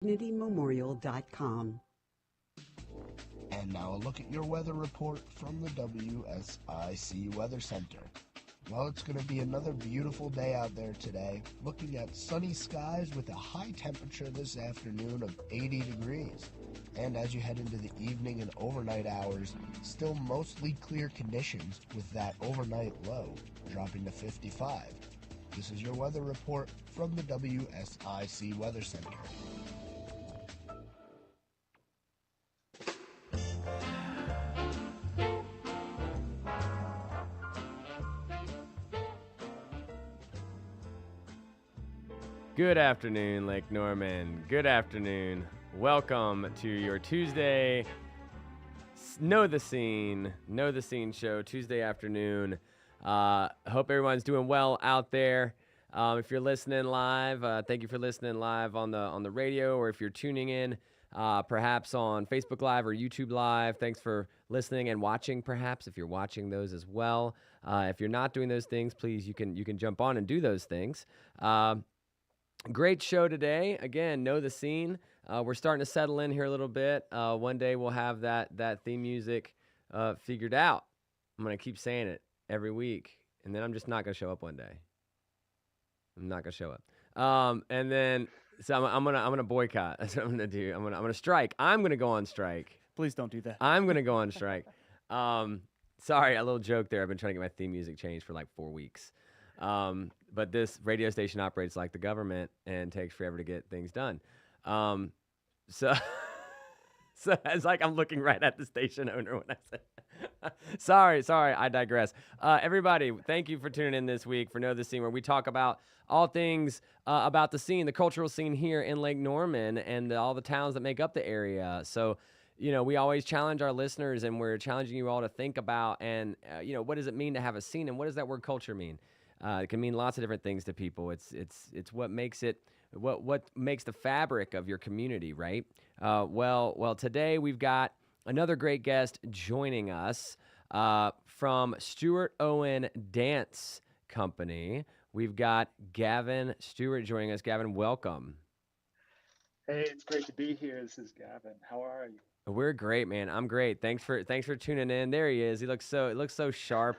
DignityMemorial.com. And now a look at your weather report from the WSIC Weather Center. Well, it's going to be another beautiful day out there today, looking at sunny skies with a high temperature this afternoon of 80 degrees. And as you head into the evening and overnight hours, still mostly clear conditions with that overnight low dropping to 55. This is your weather report from the WSIC Weather Center. Good afternoon, Lake Norman. Good afternoon. Welcome to your Tuesday Know the Scene show, Tuesday afternoon. Hope everyone's doing well out there. If you're listening live, thank you for listening live on the radio, or if you're tuning in, perhaps on Facebook Live or YouTube Live, thanks for listening and watching. Perhaps if you're watching those as well. If you're not doing those things, please you can jump on and do those things. Great show today. Again, Know the Scene. We're starting to settle in here a little bit. One day we'll have that theme music figured out. I'm going to keep saying it every week, and then I'm just not going to show up one day. I'm not going to show up. And then so I'm going to boycott. That's what I'm going to do. I'm going to strike. I'm going to go on strike. Please don't do that. I'm going to go on strike. Sorry, a little joke there. I've been trying to get my theme music changed for like 4 weeks. But this radio station operates like the government and takes forever to get things done. So it's like I'm looking right at the station owner when I say, sorry, I digress. Everybody, thank you for tuning in this week for Know the Scene, where we talk about all things about the scene, the cultural scene here in Lake Norman and all the towns that make up the area. So, we always challenge our listeners, and we're challenging you all to think about, and, what does it mean to have a scene, and what does that word culture mean? It can mean lots of different things to people. It's what makes it, what makes the fabric of your community, right? Well, today we've got another great guest joining us from Stewart Owen Dance Company. We've got Gavin Stewart joining us. Gavin, welcome. Hey, it's great to be here. This is Gavin. How are you? We're great, man. I'm great. Thanks for tuning in. There he is. It looks so sharp.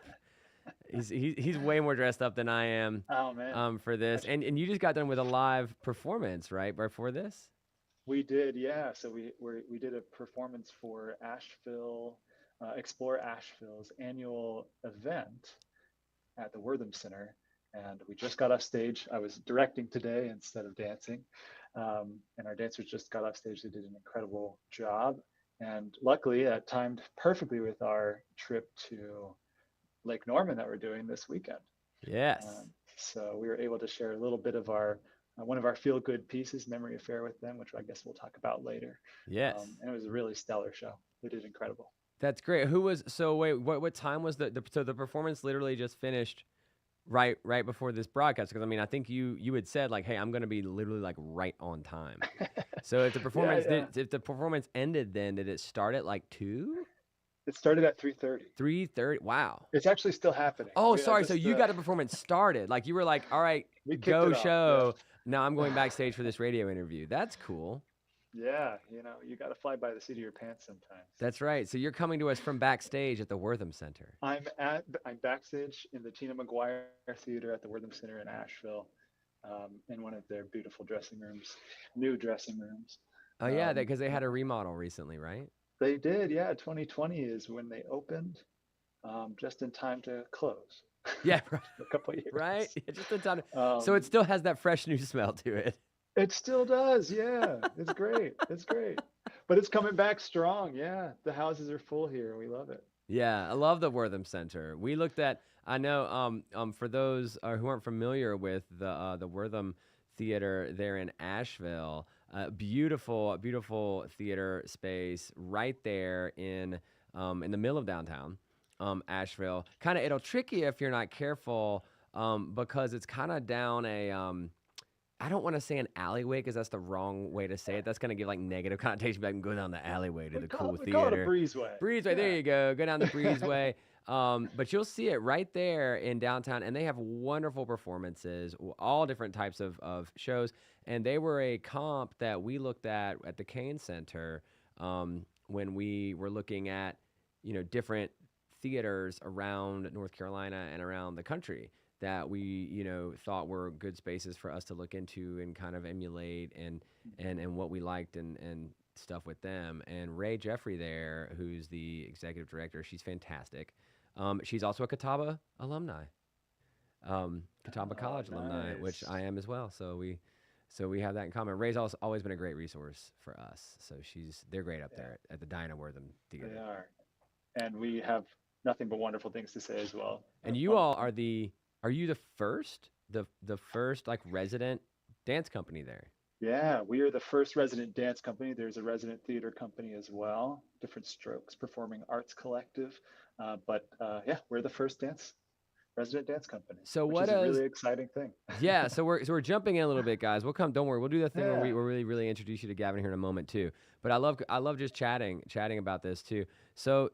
He's way more dressed up than I am. Oh man. For this, and you just got done with a live performance, right? Before this. We did, yeah. So we did a performance for Asheville, Explore Asheville's annual event at the Wortham Center, and we just got off stage. I was directing today instead of dancing, and our dancers just got off stage. They did an incredible job, and luckily it timed perfectly with our trip to Lake Norman that we're doing this weekend. Yes. So we were able to share a little bit of our one of our feel-good pieces, Memory Affair, with them, which I guess we'll talk about later. Yes. And it was a really stellar show. They did incredible. That's great. Wait, what time was the performance literally just finished right before this broadcast? Because I think you had said like, hey, I'm going to be literally like right on time. So if the performance if the performance ended, then did it start at like 2? It started at 3:30. 3:30. Wow. It's actually still happening. Oh, sorry. So you got the performance started. Like you were like, all right, go show. Yeah. Now I'm going backstage for this radio interview. That's cool. Yeah, you got to fly by the seat of your pants sometimes. That's right. So you're coming to us from backstage at the Wortham Center. I'm backstage in the Tina McGuire Theater at the Wortham Center in Asheville, in one of their beautiful new dressing rooms. Oh yeah, because they had a remodel recently, right? They did, yeah. 2020 is when they opened, just in time to close. Yeah, right. A couple of years. Right? Yeah, just in time. So it still has that fresh new smell to it. It still does, yeah. It's great. It's great. But it's coming back strong, yeah. The houses are full here. We love it. Yeah, I love the Wortham Center. We looked at, I know, for those who aren't familiar with the Wortham Theater there in Asheville, beautiful theater space right there in the middle of downtown Asheville. It'll trick you if you're not careful because it's kind of down a I don't want to say an alleyway because that's the wrong way to say it. That's going to give like negative connotation. But I can go down the alleyway to the cool theater. Call it a breezeway. Breezeway, yeah. There you go. Go down the breezeway. But you'll see it right there in downtown, and they have wonderful performances, all different types of shows. And they were a comp that we looked at the Cain Center when we were looking at, different theaters around North Carolina and around the country that we, thought were good spaces for us to look into and kind of emulate and what we liked and stuff with them. And Ray Jeffrey there, who's the executive director, she's fantastic. She's also a Catawba alumni, Catawba College alumni, which I am as well. So we have that in common. Ray's also always been a great resource for us. So they're great up there at the Dinah Wortham Theater. They are, and we have nothing but wonderful things to say as well. And you all are you the first like resident dance company there? Yeah, we are the first resident dance company. There's a resident theater company as well, Different Strokes Performing Arts Collective. But we're the first resident dance company. So which is a really exciting thing. Yeah, so we're jumping in a little bit, guys. We'll come. Don't worry. We'll do the thing where we'll really introduce you to Gavin here in a moment too. But I love just chatting about this too. So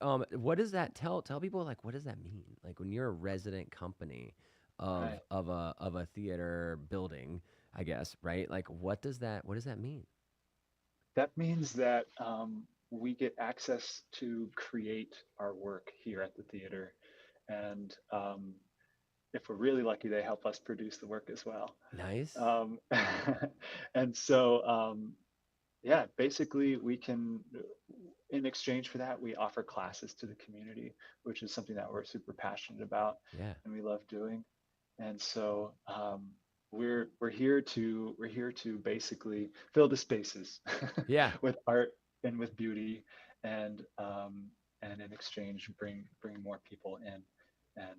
what does that tell people, like, what does that mean? Like, when you're a resident company of a theater building, I guess, right? Like, what does that mean? That means that we get access to create our work here at the theater. And if we're really lucky, they help us produce the work as well. Nice. And so, basically we can, in exchange for that, we offer classes to the community, which is something that we're super passionate about and we love doing. And so we're here to basically fill the spaces with art and with beauty, and in exchange bring more people in and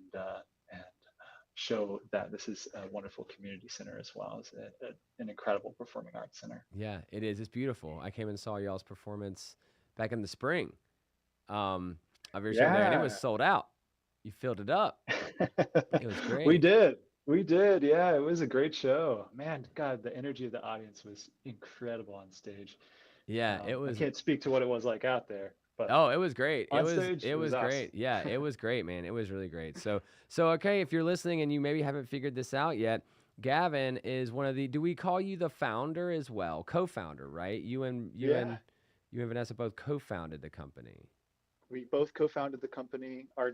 show that this is a wonderful community center as well as an incredible performing arts center. Yeah, it is. It's beautiful. I came and saw y'all's performance back in the spring of your show there, and it was sold out. You filled it up. It was great. We did. Yeah, it was a great show. Man, God, the energy of the audience was incredible on stage. Yeah, it was. I can't speak to what it was like out there, but it was great. It was awesome. great. Yeah, it was great, man. It was really great. So okay, if you're listening and you maybe haven't figured this out yet, Gavin is one of the. Do we call you the founder as well? Co-founder, right? You and Vanessa both co-founded the company. We both co-founded the company. Our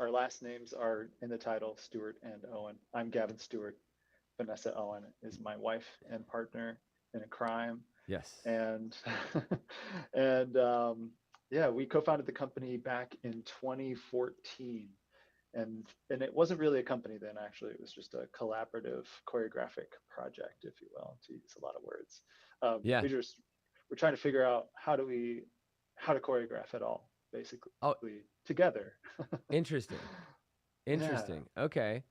last names are in the title, Stewart and Owen. I'm Gavin Stewart. Vanessa Owen is my wife and partner in a crime. Yes. And we co-founded the company back in 2014. And it wasn't really a company then, actually. It was just a collaborative choreographic project, if you will, to use a lot of words. We're trying to figure out how to choreograph it all, basically, together. Interesting. Okay.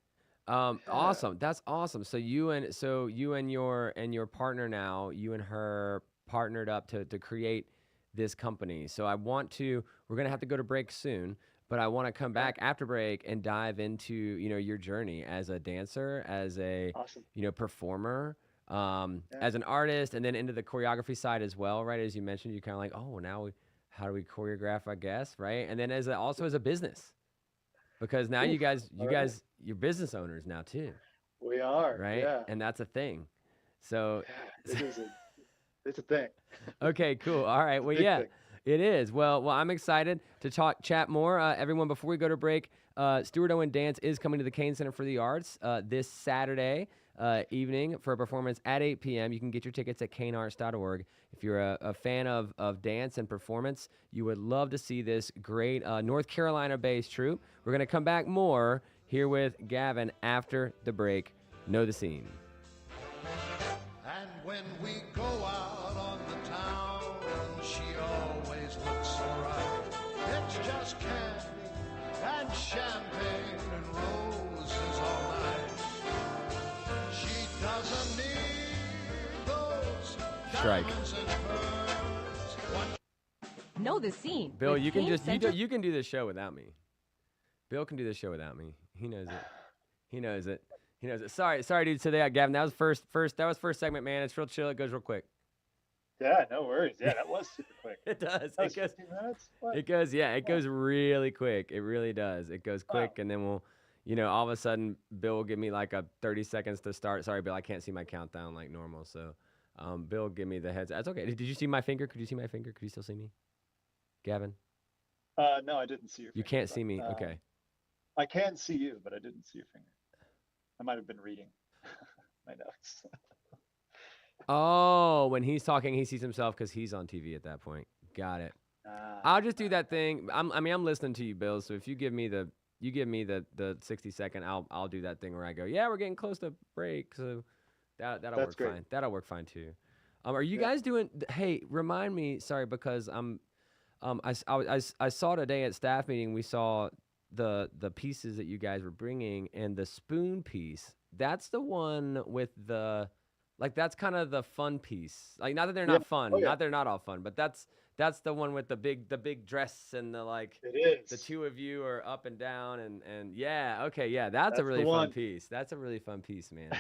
Awesome. That's awesome. So you and your partner now, you and her partnered up to create this company. So we're going to have to go to break soon, but I want to come back after break and dive into, your journey as a dancer, as a, performer, as an artist, and then into the choreography side as well, right? As you mentioned, you kind of like, how do we choreograph, I guess, right? And then also as a business, because now you guys, you're business owners now too. We are, right? Yeah. And that's a thing. So it's a thing. Okay, cool. All right. Well, yeah, it is. Well, I'm excited to chat more. Everyone, before we go to break, Stewart Owen Dance is coming to the Cain Center for the Arts this Saturday evening for a performance at 8 p.m. You can get your tickets at cainarts.org. If you're a fan of dance and performance, you would love to see this great North Carolina-based troupe. We're going to come back more here with Gavin after the break. Know the scene. And when we go out on the town, she always looks so right. It's just candy and champagne and roses all night. She doesn't need those diamonds and pearls. Know the scene. Bill, you can you can do this show without me. Bill can do this show without me. He knows it. Sorry, dude. So Gavin, that was first segment, man. It's real chill. It goes real quick. Yeah, no worries. Yeah, that was super quick. It does. That was 15 minutes? What? It goes, yeah, it Oh, goes really quick. It really does. It goes wow. quick, and then we'll, all of a sudden, Bill will give me like a 30 seconds to start. Sorry, Bill, I can't see my countdown like normal. So, Bill, give me the heads. That's okay. Did you see my finger? Could you see my finger? Could you still see me, Gavin? No, I didn't see your You finger, can't but see me. Okay. I can see you, but I didn't see your finger. I might have been reading my notes. Oh, when he's talking, he sees himself because he's on TV at that point. Got it. Ah, I'll just do that ah, thing. I'm listening to you, Bill. So if you give me the 60-second, I'll do that thing where I go, yeah, we're getting close to break. So that'll that's work great. fine. That'll work fine too. Are you Yeah. guys doing? Hey, remind me. Sorry, because I saw today at staff meeting we saw the pieces that you guys were bringing and the spoon piece. That's the one with the like that's kind of the fun piece. Like not that they're Yeah. not Oh, fun, yeah. not they're not all fun, but that's the one with the big dress and the like It the is. two of you are up and down and yeah, okay, yeah, that's a That's the really fun one. piece. That's a really fun piece, man.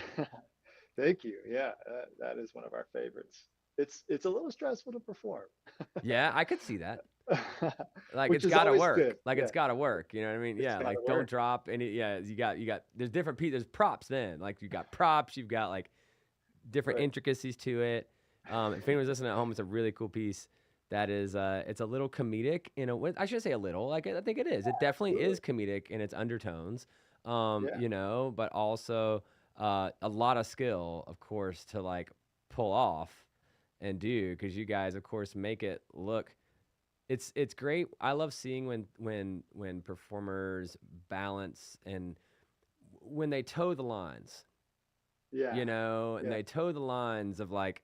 Thank you. Yeah, that is one of our favorites. It's a little stressful to perform, Yeah, I could see that. Like which it's is gotta always work. good. Like Yeah, it's gotta work. You know what I mean? it's Yeah. got to Like don't work. drop any. Yeah. You got. There's different. There's props then. Like you got props. You've got like different Right. intricacies to it. If anyone's listening at home, it's a really cool piece. That is. It's a little comedic. I shouldn't say a little. Like I think it is. It definitely Absolutely. is comedic in its undertones. Yeah. But also a lot of skill, of course, to like pull off and do because you guys, of course, make it look it's great. I love seeing when performers balance and when they toe the lines, Yeah. and Yeah. they toe the lines of like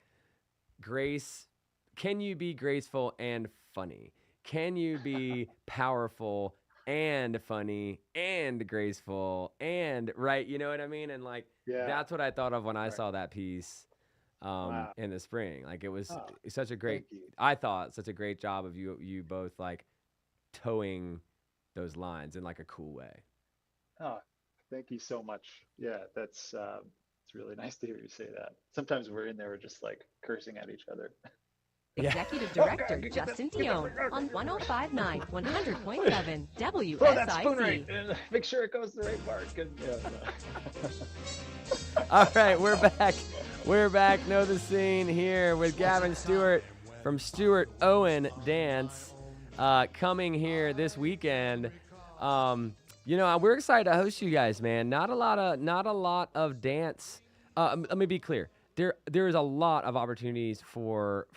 grace. Can you be graceful and funny? Can you be powerful and funny and graceful and right? You know what I mean? And like Yeah. that's what I thought of when I Right. saw that piece Wow. in the spring. Like it was Oh, such a great thank you. I thought such a great job of you both like towing those lines in like a cool way. Oh, thank you so much. Yeah, that's it's really nice to hear you say that. Sometimes we're in there, we're just like cursing at each other. Yeah. Executive Okay, Director get that, Justin get that Dionne thing on working. 1059 100.7 Throw that spoon right WSIC. and make sure it goes to the right mark. Yeah, no. All right, we're back. We're back. Know the scene here with Gavin Stewart from Stewart Owen Dance coming here this weekend. We're excited to host you guys, man. Not a lot of dance. Let me be clear. There is a lot of opportunities for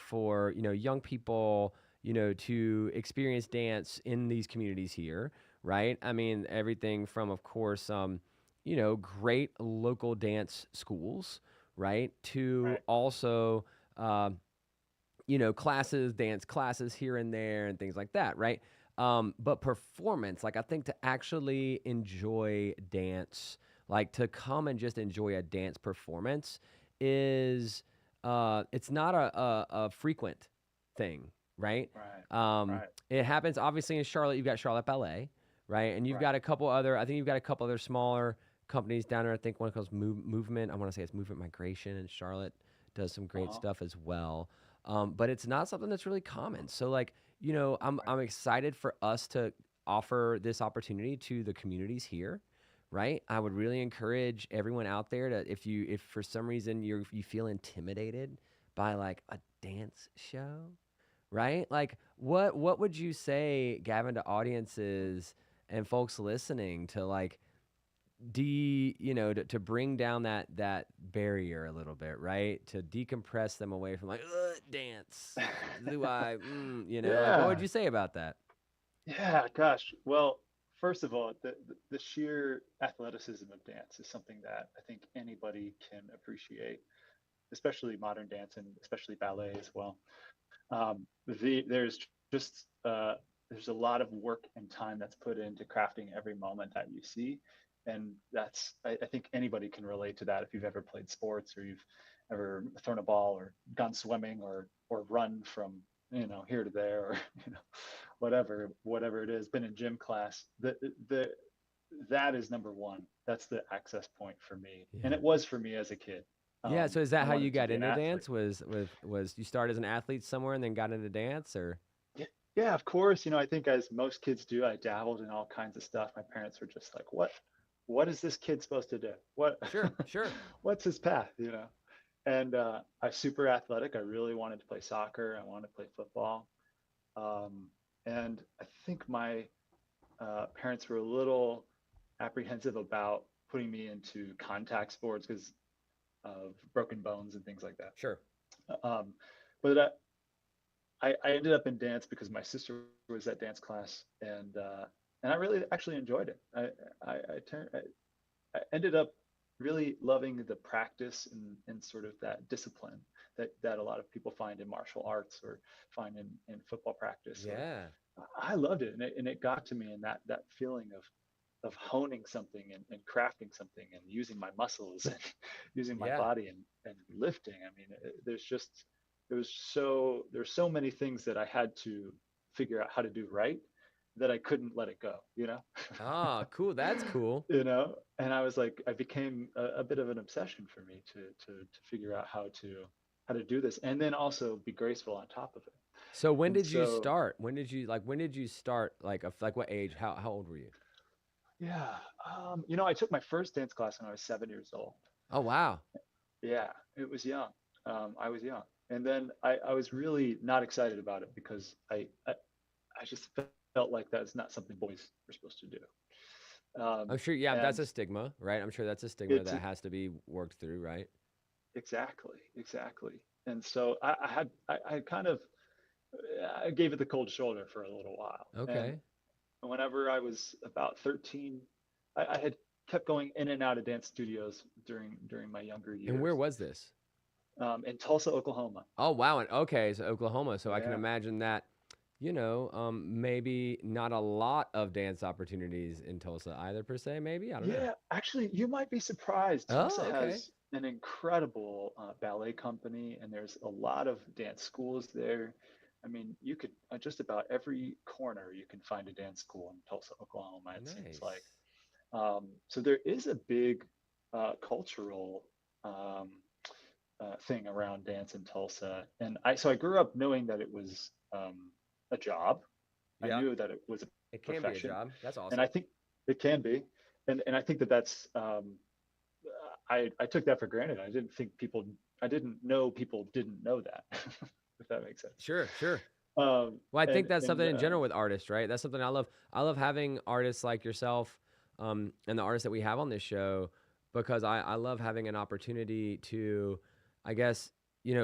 young people to experience dance in these communities here, right? I mean everything from of course great local dance schools, right? To Right. also, classes, dance classes here and there and things like that, right? But performance, like I think to actually enjoy dance, like to come and just enjoy a dance performance is, it's not a frequent thing, right? Right. Um, Right. it happens obviously in Charlotte. You've got Charlotte Ballet, right? And you've Right. got a couple other. I think you've got a couple other smaller companies down there. I think one calls Movement. I want to say it's Movement Migration in Charlotte. Does some great Uh-huh. stuff as well. But it's not something that's really common. So like Right. I'm excited for us to offer this opportunity to the communities here. Right. I would really encourage everyone out there to if for some reason you feel intimidated by like a dance show, right? Like what would you say, Gavin, to audiences and folks listening to like to bring down that barrier a little bit, right? To decompress them away from like dance. Do I like what would Yeah. you say about that? Yeah, gosh. Well, first of all, the sheer athleticism of dance is something that I think anybody can appreciate, especially modern dance and especially ballet as well. There's just there's a lot of work and time that's put into crafting every moment that you see, and I think anybody can relate to that if you've ever played sports or you've ever thrown a ball or gone swimming or run from here to there or whatever it is, been in gym class. That is number one. That's the access point for me, and Yeah. it was for me as a kid. Yeah. So is that I how you wanted to got be an into athlete. dance? Was you started as an athlete somewhere and then got into dance, or? Yeah, yeah, of course. I think as most kids do, I dabbled in all kinds of stuff. My parents were just like, what is this kid supposed to do? What, Sure, sure. what's his path, And I'm super athletic. I really wanted to play soccer. I wanted to play football. Um, and I think my parents were a little apprehensive about putting me into contact sports because of broken bones and things like that. Sure. Um, but I ended up in dance because my sister was at dance class, and I really actually enjoyed it. I ended up really loving the practice and sort of that discipline that a lot of people find in martial arts or find in football practice. Or Yeah. I loved it, and it got to me, and that feeling of honing something and crafting something and using my muscles and using my Yeah. body and lifting. I mean, there's so many things that I had to figure out how to do right that I couldn't let it go, Ah, cool. That's cool. And I was like, I became a bit of an obsession for me to figure out how to do this and then also be graceful on top of it. So when And did you so, start? When did you start? Like what age? How old were you? yeah, I took my first dance class when I was 7 years old. Oh, wow. Yeah, it was young. I was young. And then I was really not excited about it because I just felt like that's not something boys were supposed to do. I'm sure. Yeah, that's And a stigma, right? I'm sure that's a stigma it's that has to be worked through, right? exactly, exactly. And so I kind of, I gave it the cold shoulder for a little while. And Okay. whenever I was about 13, I had kept going in and out of dance studios during my younger And where years, was this? in Tulsa, Oklahoma. Oh, wow. And okay, so Oklahoma. So I can Yeah. imagine that, maybe not a lot of dance opportunities in Tulsa either, per se. Maybe I don't know. Yeah, actually, you might be surprised. Tulsa Oh, okay. has an incredible ballet company, and there's a lot of dance schools there. I mean, you could just about every corner you can find a dance school in Tulsa, Oklahoma, it seems like. Nice. So there is a big cultural um, thing around dance in Tulsa, and so I grew up knowing that it was a job. I Yeah, knew that it was a it can be a profession, job. That's and I awesome. think it can be, and I think that that's I took that for granted. I didn't know people didn't know that, if that makes sense. Sure, sure. Um, Well, I think and that's and something in general with artists, right? That's something I love. I love having artists like yourself, and the artists that we have on this show, because I love having an opportunity to, I guess,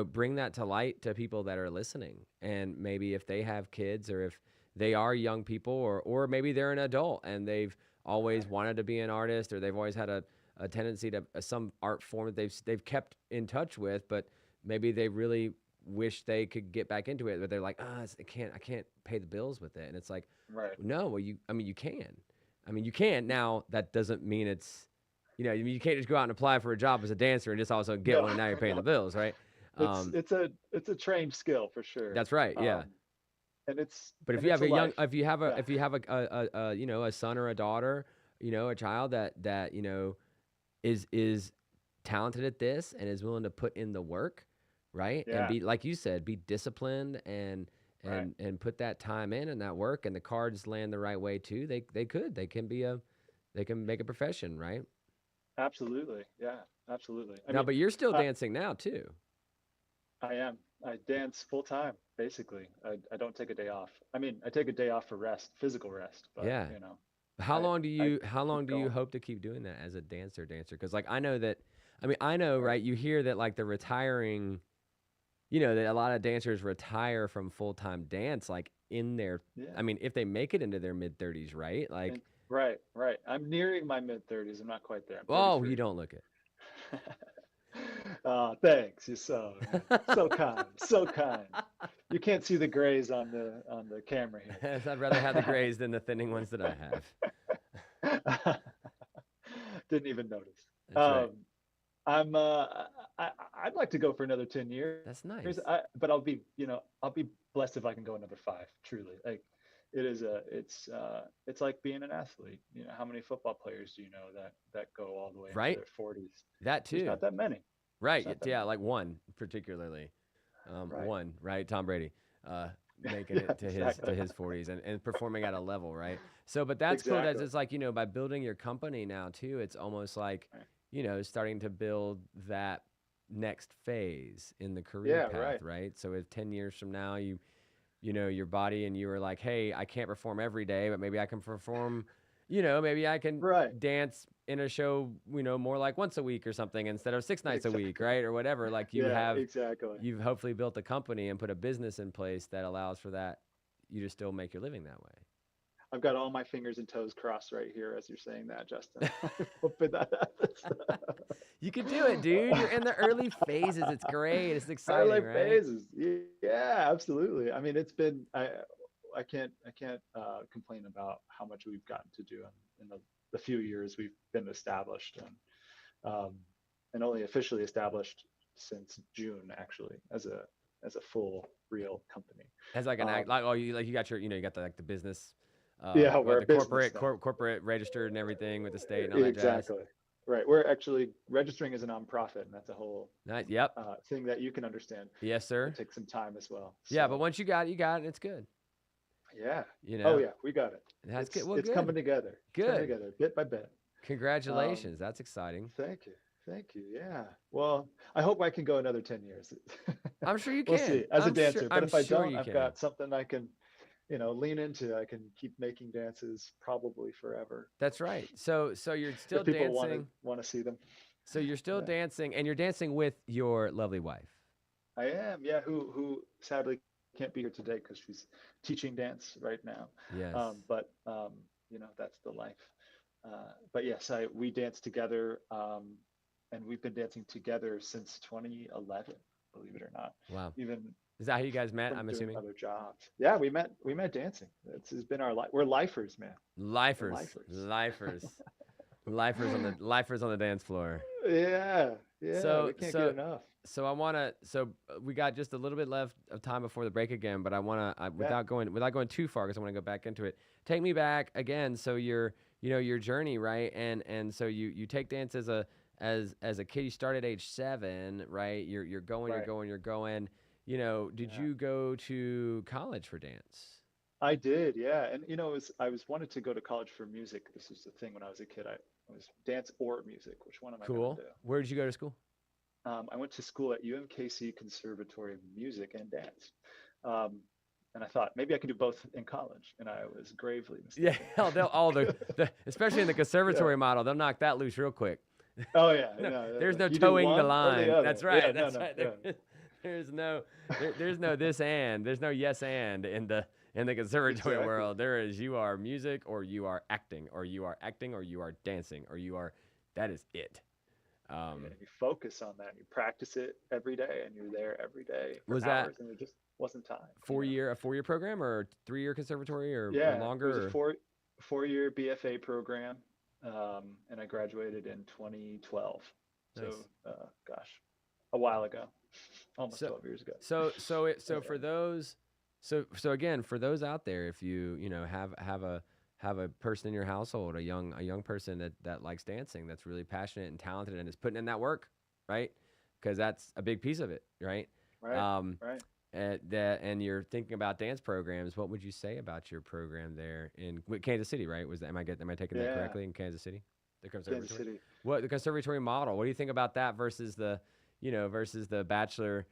bring that to light to people that are listening. And maybe if they have kids or if they are young people or maybe they're an adult and they've always Right, wanted to be an artist or they've always had a tendency to some art form that they've kept in touch with, but maybe they really wish they could get back into it, but they're like, I can't pay the bills with it. And it's like, right. no, well, I mean, you can. I mean, you can. Now, that doesn't mean it's, I mean, you can't just go out and apply for a job as a dancer and just also get No, one and now you're paying no. the bills, right? It's Um, it's a it's a trained skill for sure. that's right. Yeah. Um, and it's But if and you it's have a a young, life. Yeah, if you have a son or a daughter, a child that is talented at this and is willing to put in the work, right? And yeah, be like you said, be disciplined and right. put that time in and that work, and the cards land the right way too. They can make a profession, right? Absolutely. Yeah, absolutely. I Now, mean, but you're still uh, dancing now too. I am. I dance full time, basically. I don't take a day off. I mean, I take a day off for rest, physical rest, but Yeah. I I How long keep do you going. hope to keep doing that as a dancer? Because like I know that, I mean I know, Right. right? You hear that like the retiring, that a lot of dancers retire from full time dance like in their, Yeah. I mean if they make it into their mid 30s, right? And Like, right, right. I'm nearing my mid 30s. I'm not quite there. I'm oh, you 33. don't look it. Thanks. You're so kind, so kind. You can't see the grays on the camera I'd rather have the here. grays than the thinning ones that I Didn't even notice. That's right. Um, I'm I'd like to go for another 10 years. That's nice. But I'll be blessed if I can go another 5, truly. Like it's like being an athlete. How many football players do you know that go all the way into Right? their 40s? That There's too. not that many. Right. Not that Yeah, many. like one particularly. Right. One, right? Tom Brady. Making Yeah, it to exactly. his 40s and performing at a level, right? So, but that's cool. That's Exactly. it's like, by building your company now too, it's almost like, Right. starting to build that next phase in the career Yeah, path, right. right? So if 10 years from now your body and you were like, hey, I can't perform every day, but maybe I can perform, maybe I can Right. dance in a show, more like once a week or something instead of 6 nights a week, Exactly. right? Or whatever. Like Yeah, exactly. you've hopefully built a company and put a business in place that allows for that, you to still make your living that I've got all my fingers and toes crossed right here as you're saying that, Justin. I'm hoping that happens. way. You could do it, dude. You're in the early phases. It's great. It's exciting, Early right? phases. Yeah, absolutely. I mean, I can't complain about how much we've gotten to do in the few years we've been established, um, and only officially established since June, actually, as a full real company. As like an act, Um, like you got your, you got the business, yeah, what we're a the business now. corporate registered and everything with the state and all that jazz. Exactly. Right. We're actually registering as a nonprofit, and that's a whole Nice. Yep. thing that you can understand. Yes, It sir. takes some time as well. Yeah, but So once you got it, you got it. It's good. yeah. You Oh know, yeah, we got it. that's good. It's Well, it's good. coming together. It's coming Good. together bit by bit. Um, Congratulations. That's exciting. Thank you. Thank you. Yeah. Well, I hope I can go another 10 years. I'm sure you We'll can. see as a dancer. But I'm if I sure don't, you I've can. got something I can, lean into. I can keep making dances probably forever That's right. So you're still if people want to dancing. want to see them. So you're still Yeah. dancing, and you're dancing with your lovely wife. I am. Yeah. Who sadly can't be here today because she's teaching dance right now. Yes. But that's the life. But yes, we dance together, and we've been dancing together since 2011, believe it or not. Wow. Even Is that how you guys met? from I'm doing assuming. other jobs. Yeah, we met dancing. This has been our life. We're lifers, man. We're Lifers, lifers. lifers, lifers on the dance floor. Yeah, yeah, So we can't get so enough. so I want to. So we got just a little bit left of time before the break again, but I want to, Yeah, without going too far, because I want to go back into it. Take me back again. So your journey, right? And so you take dance as a kid. You start at age 7, right? You're going, you're right. going, you're going. Did Yeah. you go to college for dance? I did, yeah. And I was wanted to go to college for music. This was the thing when I was a kid. I was dance or music. Which one am I going to Cool. do? Where did you go to school? I went to school at UMKC Conservatory of Music and Dance. Um, and I thought maybe I could do both in college, and I was gravely Yeah, mistaken. hell, they'll all especially in the Yeah. conservatory model, they'll knock that loose real quick. Oh yeah, No, no, there's no you do towing the one or the line. other. That's Yeah, right. no, That's no, right. yeah. There's no there's no this and there's no yes and in the conservatory Exactly. world. There is, you are music or you are acting or you are acting or you are dancing or you are, that is it. And you focus on that, and you practice it every day, and you're there every day for Was that hours, and there just wasn't time. a 4-year program or 3-year conservatory or Yeah, it was a longer? four-year BFA program, and I graduated in 2012. So, Nice. gosh, a while ago, almost So 12 years ago. so Yeah. for those, so again, for those out there, if you have a person in your household, a young person that likes dancing, that's really passionate and talented and is putting in that work, right? Because that's a big piece of it, right? Right, Um, right. and you're thinking about dance programs. What would you say about your program there in Kansas City, right? Am I taking that Yeah, correctly, in Kansas City, the Kansas conservatory? City. What the conservatory model? What do you think about that versus the bachelor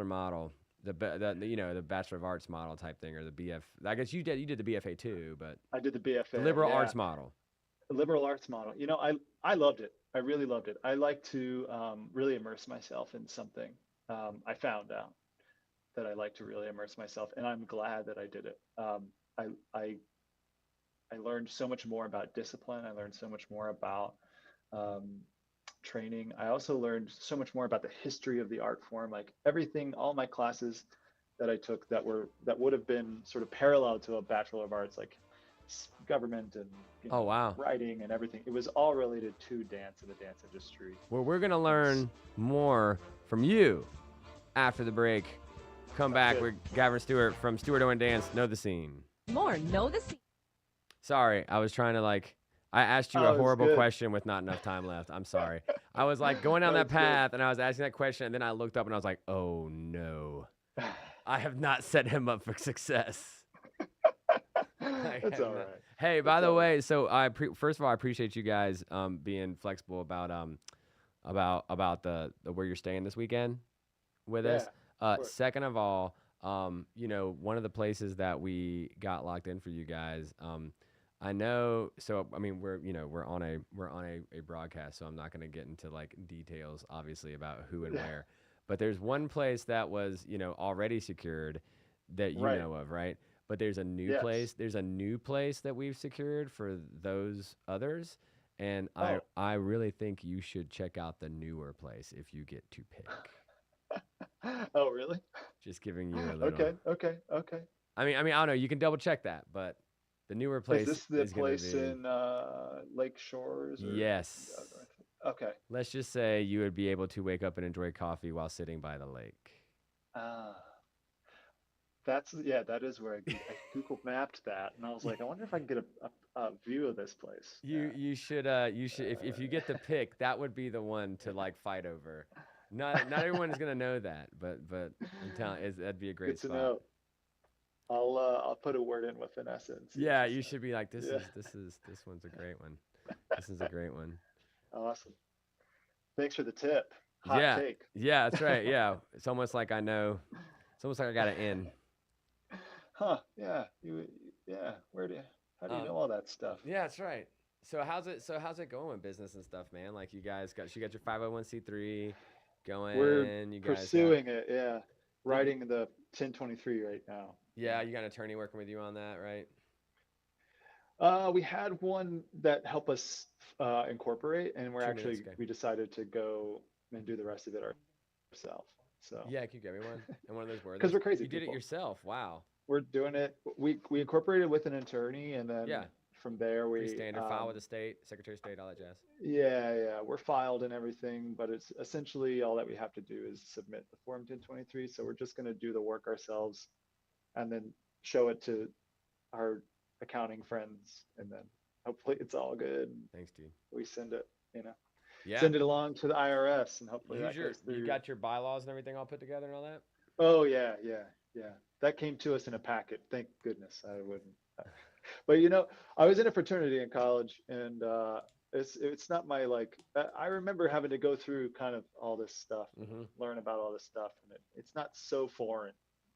model, the Bachelor of Arts model type thing, or the BF? I guess you did the BFA too, but I did the the BFA. liberal Yeah, arts model. the liberal arts model. I loved it. I really loved it. I like to really immerse myself in something. I found out that I like to really immerse myself, and I'm glad that I did it. I I I learned so much more about discipline. I learned so much more about um, training. I also learned so much more about the history of the art form, like everything, all my classes that I took that would have been sort of parallel to a Bachelor of Arts, like government and Oh wow. writing and everything. It was all related to dance and the dance industry. Well, we're gonna And learn more from you after the break. Come back good. with Gavin Stewart from Stewart Owen Dance. Know the scene. More Know the Scene. Sorry, I was trying to I asked you a Oh, it was horrible good. question with not enough time left. I'm sorry. I was like going down that That's good. path and I was asking that question and then I looked up and I was like, oh no, I have not set him up for success. I That's have all not. right. Hey, by That's the all right. way, so first of all, I appreciate you guys being flexible about the where you're staying this weekend with Yeah, us. of course. Second of all, one of the places that we got locked in for you guys, I know. So I mean, we're on a broadcast, so I'm not going to get into like details, obviously, about who and Yeah. where. But there's one place that was already secured that you Right. know of, right? But there's a new Yes. place. There's a new place that we've secured for those others, and Oh. I really think you should check out the newer place if you get to pick. Oh, really? Just giving you a little. Okay. Okay. Okay. I don't know. You can double check that, but the newer Is place this the is gonna place be in Lake Shores or? yes. Okay. Let's just say you would be able to wake up and enjoy coffee while sitting by the lake. Ah, that is where I Google mapped that, and I was like, I wonder if I can get a view of this place. Yeah. You should if you get the pick, that would be the one to like fight over. Not everyone is gonna know that, but I'm telling that'd be a great Good to spot. know. I'll put a word in with Vanessa and see what Yeah, she you says. should be like Yeah. this one's a great one. This is a great one. Awesome. Thanks for the tip. Hot Yeah. take. Yeah, that's right. Yeah. It's almost like I know. It's almost like I got it in. Huh? Yeah. Yeah. How do you know all that stuff? Yeah, that's right. So how's it going with business and stuff, man? Like you got your 501c3 going. We're You guys pursuing it. Yeah. Writing the 1023 right now. Yeah, you got an attorney working with you on that, right? We had one that helped us incorporate, and 2 minutes, okay. we decided to go and do the rest of it ourselves. So Yeah, can you get me one? And one of those words. 'Cause we're crazy You did it people. yourself. Wow. we're doing it. We incorporated with an attorney, and then Yeah. from there Pretty we standard file with the state, Secretary of State, all that jazz. Yeah, we're filed and everything, but it's essentially all that we have to do is submit the Form 1023. So we're just going to do the work ourselves and then show it to our accounting friends, and then hopefully it's all good. Thanks, dude. We send it, Yeah. send it along to the IRS, and hopefully that goes through. You got your bylaws and everything all put together and all that? Oh yeah. That came to us in a packet. Thank goodness. I wouldn't. But I was in a fraternity in college, and it's not my I remember having to go through kind of all this stuff, learn about all this stuff, and it's not so foreign.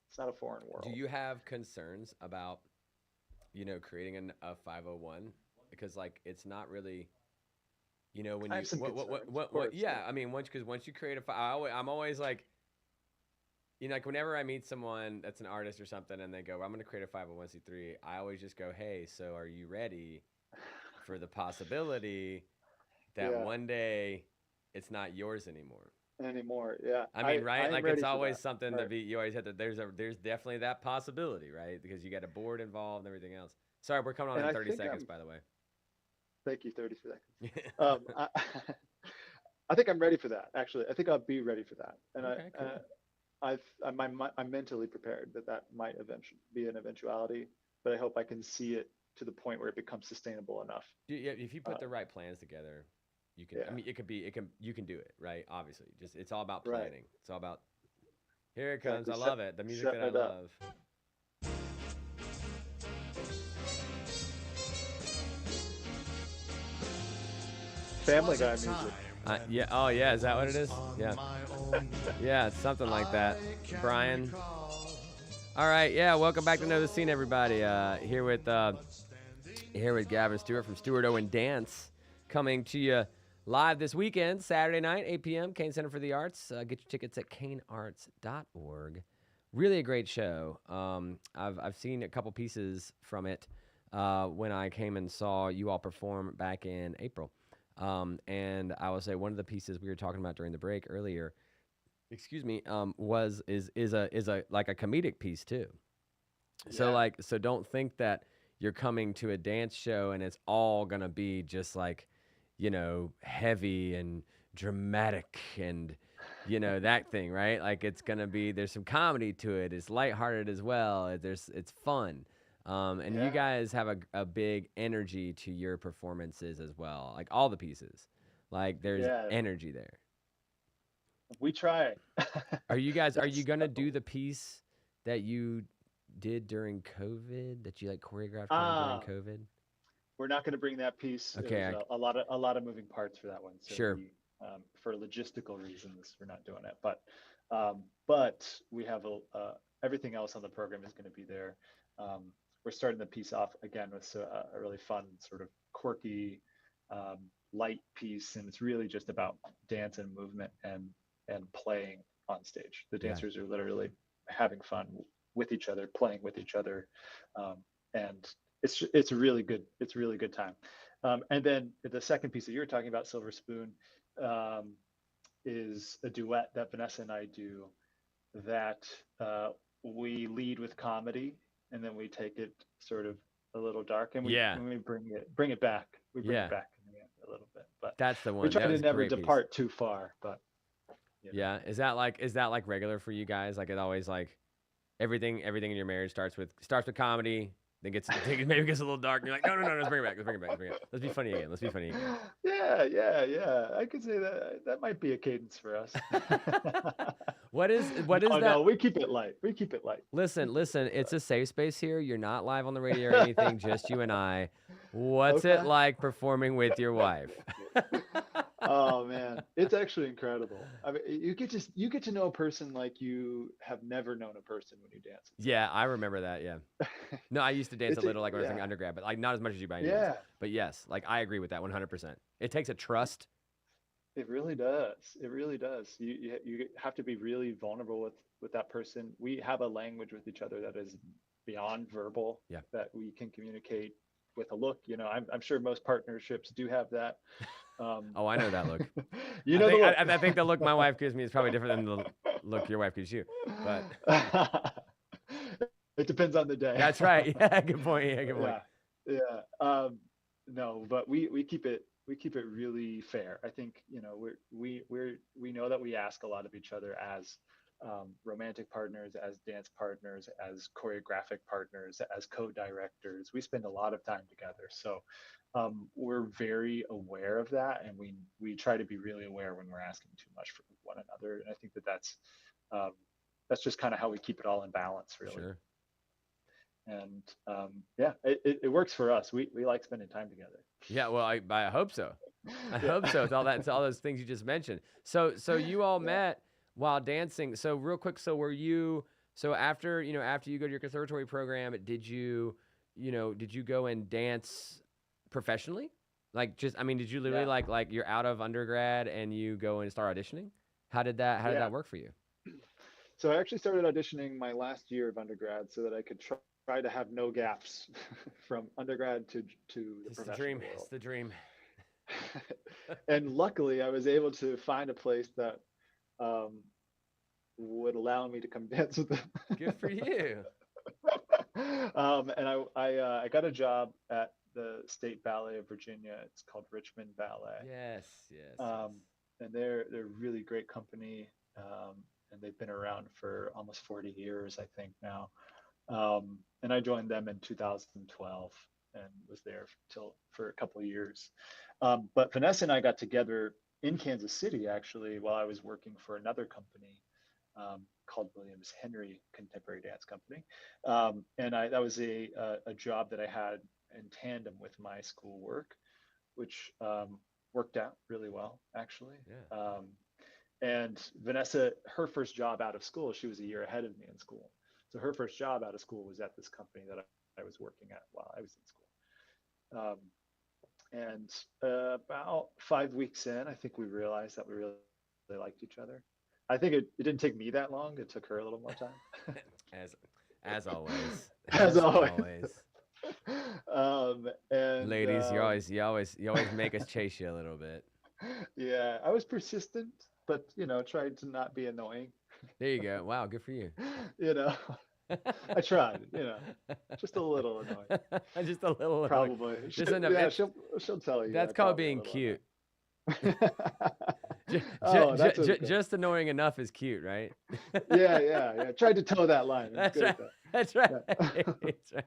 It's not a foreign world. Do you have concerns about, creating a 501? Because it's not really, when you I have some concerns, of course, yeah, I mean, once you create I'm always like, whenever I meet someone that's an artist or something and they go, I'm going to create a 501c3, I always just go, hey, so are you ready for the possibility that one day it's not yours anymore? Yeah. I mean, right? I'm It's ready always for that. something Right. you always have to, there's definitely that possibility, right? Because you got a board involved and everything else. Sorry, we're coming on And in I 30 think seconds, by the way. Thank you, 30 seconds. I think I'm ready for that. Actually, I think I'll be ready for that, and Okay, cool. I'm mentally prepared that might eventually be an eventuality, but I hope I can see it to the point where it becomes sustainable enough. If you put the right plans together, you can. Yeah. I mean, you can do it, right? Obviously, just it's all about Right. planning. It's all about. Here it comes. Exactly. I love it. The music that I setting it up. love. Family Guy music. Yeah. Oh, yeah. Is that what it is? Yeah. Yeah, it's something like that. Brian. All right. Yeah. Welcome back to Know the Scene, everybody. Here with Gavin Stewart from Stewart Owen Dance, coming to you live this weekend, Saturday night, 8 p.m. Cain Center for the Arts. Get your tickets at cainarts.org. Really a great show. I've seen a couple pieces from it when I came and saw you all perform back in April. And I will say one of the pieces we were talking about during the break earlier, is a like a comedic piece too. Yeah. So don't think that you're coming to a dance show and it's all gonna be just heavy and dramatic and that thing, right? Like it's gonna be, there's some comedy to it. It's lighthearted as well. It's fun. And you guys have a big energy to your performances as well. Like all the pieces, like there's Yeah, energy there. we try. Are you That's gonna do the piece that you did during COVID that you like choreographed kind of during ah, COVID? we're not going to bring that piece. It Okay, was a lot of moving parts for that one. So sure. for logistical reasons, we're not doing it. But we have everything else on the program is going to be there. We're starting the piece off again with a really fun, sort of quirky, light piece, and it's really just about dance and movement and playing on stage. The dancers are literally having fun with each other, playing with each other, and it's a really good time. And then the second piece that you were talking about, Silver Spoon, is a duet that Vanessa and I do that we lead with comedy, and then we take it sort of a little dark, and we bring it back. We bring it back in the end a little bit, but that's the one. We try to never depart too far, but yeah. Is that like regular for you guys? Like it always like everything in your marriage starts with comedy, then maybe gets a little dark, and you're like, no, let's bring it back. Let's be funny again. Yeah. I could say that might be a cadence for us. What is no, that? No, we keep it light. Listen, it's a safe space here. You're not live on the radio or anything, just you and I. What's it like performing with your wife? Oh man, it's actually incredible. I mean, you get to know a person like you have never known a person when you dance. Yeah, I remember that. Yeah. No, I used to dance a little like when I was in undergrad, but like not as much as you by any means. But yes, like I agree with that 100%. It takes a trust. It really does. You have to be really vulnerable with that person. We have a language with each other that is beyond verbal. Yeah. That we can communicate with a look. You know, I'm sure most partnerships do have that. Oh, I know that look. I think the look my wife gives me is probably different than the look your wife gives you. But it depends on the day. That's right. Yeah, good point. Yeah. No, but we keep it really fair. I think, you know, we know that we ask a lot of each other as romantic partners, as dance partners, as choreographic partners, as co-directors. We spend a lot of time together. So we're very aware of that, and we try to be really aware when we're asking too much from one another. And I think that's just kind of how we keep it all in balance, really. Sure. And it works for us. We like spending time together. Yeah, well, I hope so. I hope so. It's all those things you just mentioned. So you all met while dancing. So real quick, after you go to your conservatory program, did you go and dance professionally? Like did you literally like you're out of undergrad and you go and start auditioning? How did that work for you? So I actually started auditioning my last year of undergrad so that I could try to have no gaps from undergrad to the professional world. It's the dream. And luckily, I was able to find a place that would allow me to come dance with them. Good for you. And I got a job at the State Ballet of Virginia. It's called Richmond Ballet. Yes. And they're a really great company. And they've been around for almost 40 years, I think now. And I joined them in 2012 and was there for a couple of years. But Vanessa and I got together in Kansas City, actually, while I was working for another company called Williams Henry Contemporary Dance Company. And that was a job that I had in tandem with my school work, which worked out really well, actually. Yeah. And Vanessa, her first job out of school, she was a year ahead of me in school. So her first job out of school was at this company that I was working at while I was in school. And about 5 weeks in, I think we realized that we really liked each other. I think it didn't take me that long. It took her a little more time. As always. As always. And ladies, you always make us chase you a little bit. Yeah, I was persistent, but tried to not be annoying. There you go. Wow, good for you. I tried, just a little annoying. Just a little. Probably. Just enough. She'll tell you. That's called being cute. Just annoying enough is cute, right? Yeah. Tried to toe that line. That's right. That's right. Yeah. That's right.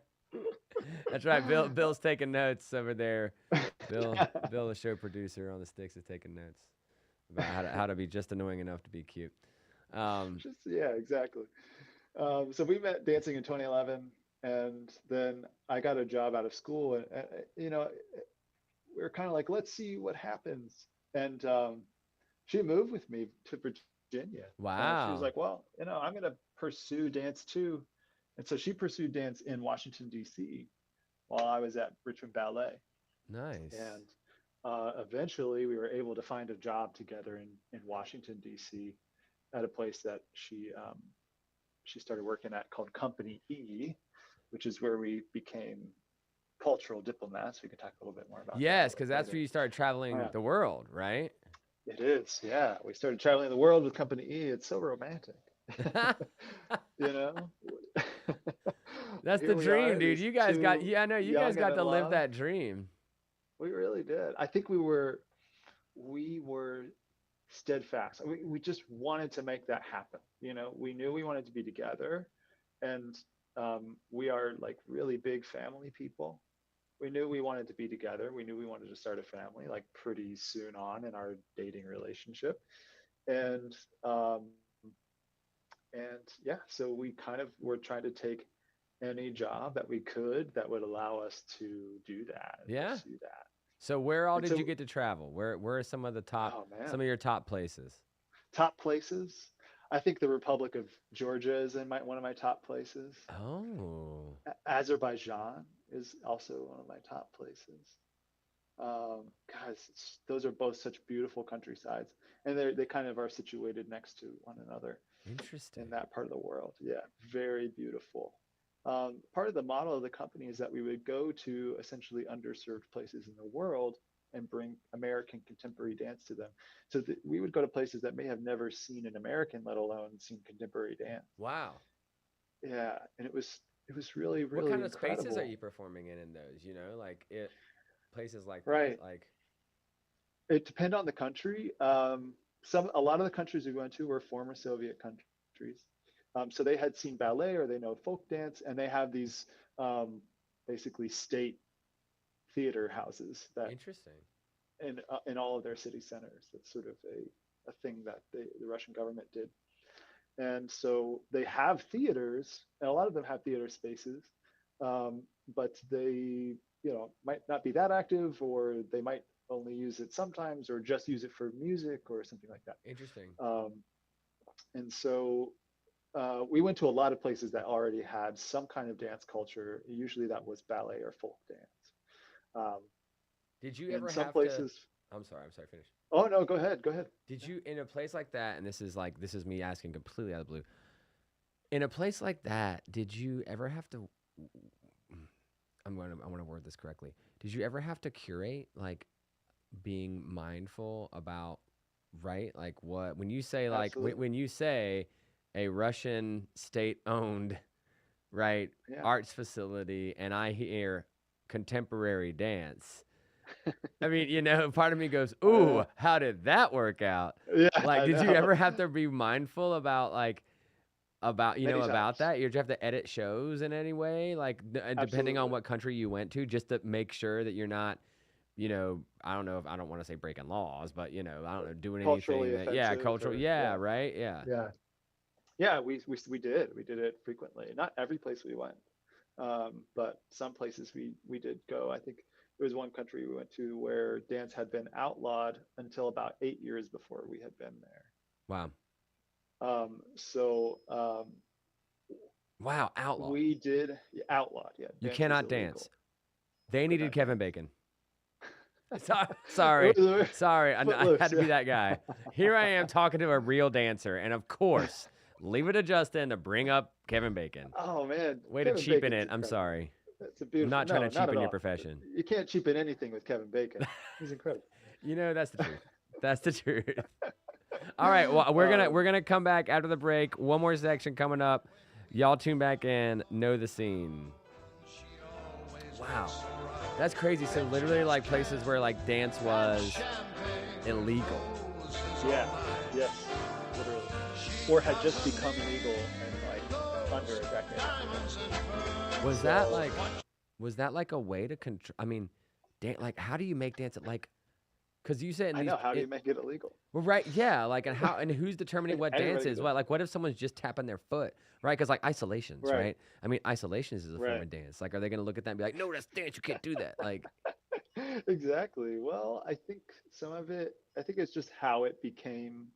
That's right. Bill's taking notes over there. Bill, the show producer on the sticks, is taking notes about how to be just annoying enough to be cute. Yeah, exactly. So we met dancing in 2011, and then I got a job out of school, and you know, we were kind of like, let's see what happens. And she moved with me to Virginia. And she was Wow. like, well, I'm going to pursue dance too. And so she pursued dance in Washington, D.C. while I was at Richmond Ballet. Nice. And eventually we were able to find a job together in Washington, D.C. at a place that she started working at called Company E, which is where we became cultural diplomats. We can talk a little bit more about Yes, that because that's where you started traveling the world, right? It is, yeah. We started traveling the world with Company E. It's so romantic. you know? That's the dream, dude. You guys got, I know you guys got to live that dream. We really did. I think we were steadfast. We just wanted to make that happen. We knew we wanted to be together, and we are like really big family people. We knew we wanted to be together. We knew we wanted to start a family like pretty soon on in our dating relationship. And yeah, so we kind of were trying to take any job that we could that would allow us to do that. Pursue that. So where all did you get to travel? Where are some of the top, some of your top places? Top places? I think the Republic of Georgia is in one of my top places. Oh. Azerbaijan is also one of my top places. Guys, those are both such beautiful countrysides, and they kind of are situated next to one another. Interesting. In that part of the world. Yeah, very beautiful. Part of the model of the company is that we would go to essentially underserved places in the world and bring American contemporary dance to them. So we would go to places that may have never seen an American, let alone seen contemporary dance. Wow. Yeah, and it was really, really What kind of incredible. spaces are you performing in those? Places like right. that, like. It depends on the country. A lot of the countries we went to were former Soviet countries. So they had seen ballet or they know folk dance, and they have these basically state theater houses that. Interesting. In all of their city centers. That's sort of a thing that the Russian government did. And so they have theaters, and a lot of them have theater spaces, but they might not be that active, or they might only use it sometimes, or just use it for music or something like that. Interesting. And so we went to a lot of places that already had some kind of dance culture. Usually that was ballet or folk dance. Did you ever some have places? I'm sorry, finish. Oh no, go ahead. Did you, in a place like that, and this is me asking completely out of the blue. In a place like that, did you ever have to? I want to word this correctly. Did you ever have to curate, like, being mindful about, right? Like when you say when you say a Russian state-owned, right, arts facility, and I hear contemporary dance. I mean, part of me goes, ooh, how did that work out? Yeah, did you ever have to be mindful about about that? Did you have to edit shows in any way? Depending on what country you went to, just to make sure that you're not, I don't know if I don't want to say breaking laws, but I don't know, doing culturally anything that, right? Yeah, we did it frequently. Not every place we went, but some places we did go. I think there was one country we went to where dance had been outlawed until about 8 years before we had been there. Wow. Wow, outlawed. We did outlawed. Yeah. You cannot dance. They needed Kevin Bacon. Sorry. I had to be that guy. Here I am talking to a real dancer, and of course, leave it to Justin to bring up Kevin Bacon. Oh man, way Kevin to cheapen Bacon's it. I'm sorry. That's a beautiful. I'm not trying to cheapen your profession. You can't cheapen anything with Kevin Bacon. He's incredible. That's the truth. That's the truth. All right. Well, we're gonna come back after the break. One more section coming up. Y'all tune back in. Know the scene. Wow, that's crazy. So literally, like places where like dance was illegal. Yeah. Yes. Literally. Or had just become illegal and like under a decade. Was that like? Was that like a way to control? I mean, like how do you make dance like? Because you said in I these, know. How do you make it illegal? well, right, yeah, like and who's determining what dance Anybody is? can do What it. like what if someone's just tapping their foot, right? Because like isolations, Right. right? I mean, isolations is a form Right. of dance. Like, are they gonna look at that and be like, no, that's dance, you can't do that? Like, Exactly. Well, I think some of it. I think it's just how it became,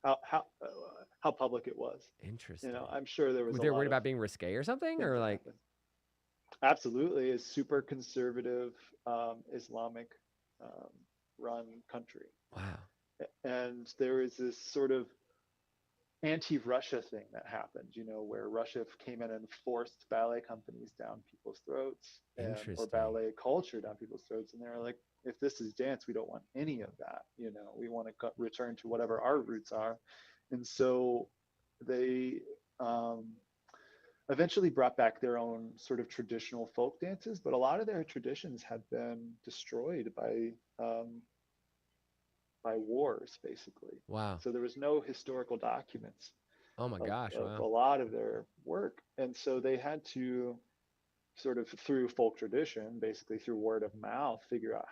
how public it was. interesting. I'm sure there was Were a they lot worried of about being risque or something, things or that like, happened. Absolutely, a super conservative Islamic um, run country. wow, And there was this sort of anti-Russia thing that happened, where Russia came in and forced ballet companies down people's throats, or interesting. ballet culture down people's throats. And they're like, if this is dance, we don't want any of that. We want to return to whatever our roots are. And so they eventually brought back their own sort of traditional folk dances, but a lot of their traditions had been destroyed by wars, basically. Wow. So there was no historical documents Oh my of, gosh. of a Wow. lot of their work. And so they had to sort of through folk tradition, basically through word of mouth, figure out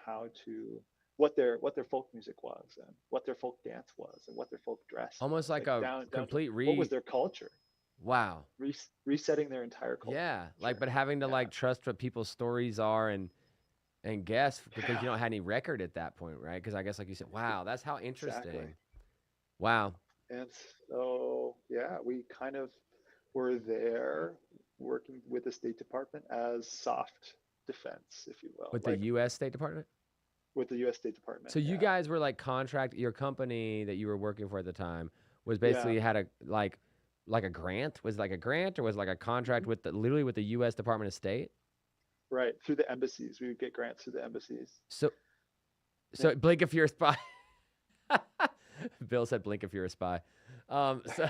what their folk music was, and what their folk dance was, and what their folk dress Almost was, like like a down to complete what was their culture, wow. resetting their entire culture. Yeah. Like, but having to Yeah, like trust what people's stories are and guess because you yeah, don't have any record at that point, right? Because I guess like you said, wow, that's how exactly. interesting. Wow. And so, yeah, we kind of were there working with the State Department as soft defense, if you will, With the like U.S. State Department. with the U.S. State Department. So you Yeah, guys were like your company that you were working for at the time was yeah. basically had a like a grant? Was it like a grant or was it like a contract Mhm. with literally with the U.S. Department of State? Right, through the embassies. We would get grants through the embassies. So Yeah. so blink if you're a spy. Bill said blink if you're a spy. So